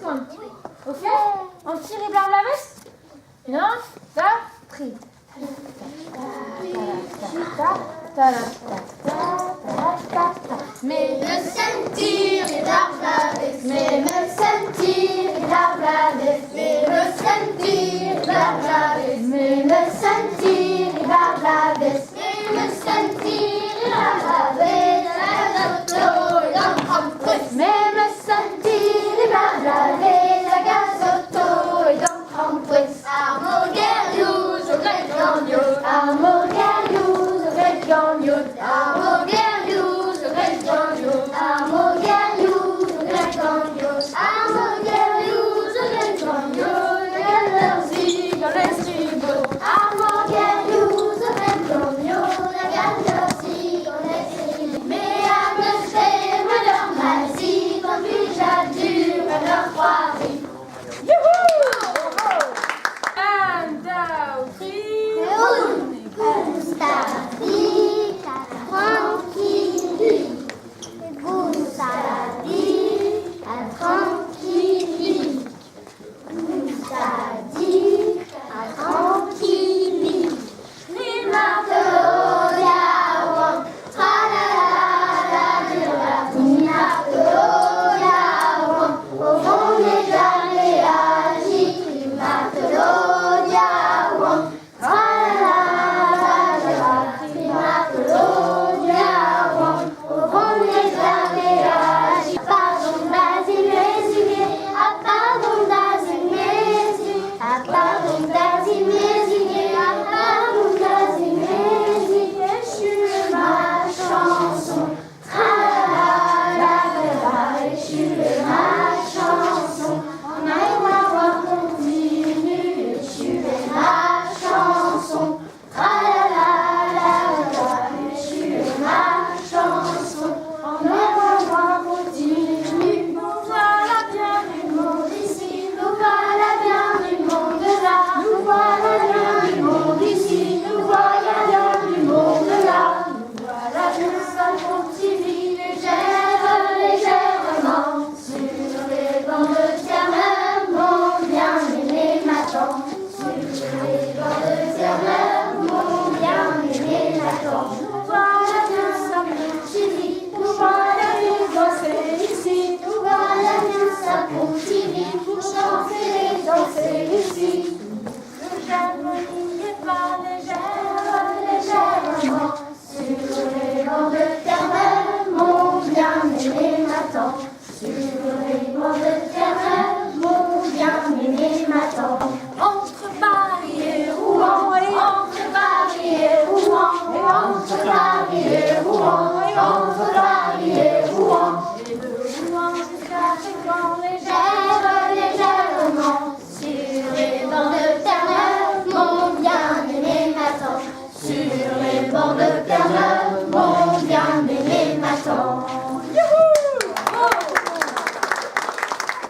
secondes. Ok? On tire les blancs de la veste? Non? Ça? Tri. Mais le sentir et la veste. Mais le sentir et la veste. Mais le sentir et la veste. Mais le sentir et la veste. Mais le sentir et la veste. Même sentir et la veste. La gazotto et dans presse. Armogerius au grec grandiose. Armogerius au grec grandiose. Armogerius au grec grandiose. Armogerius au grec grandiose. Armogerius au grec grandiose. Galerie dans l'estribeau. Armogerius au grec grandiose. La galerie dans l'estribeau. Mais Amsterdam à leur magie. Quand puis j'addure à leur croirie. Ici, nous voilà bien ça pour TV, pour chanter.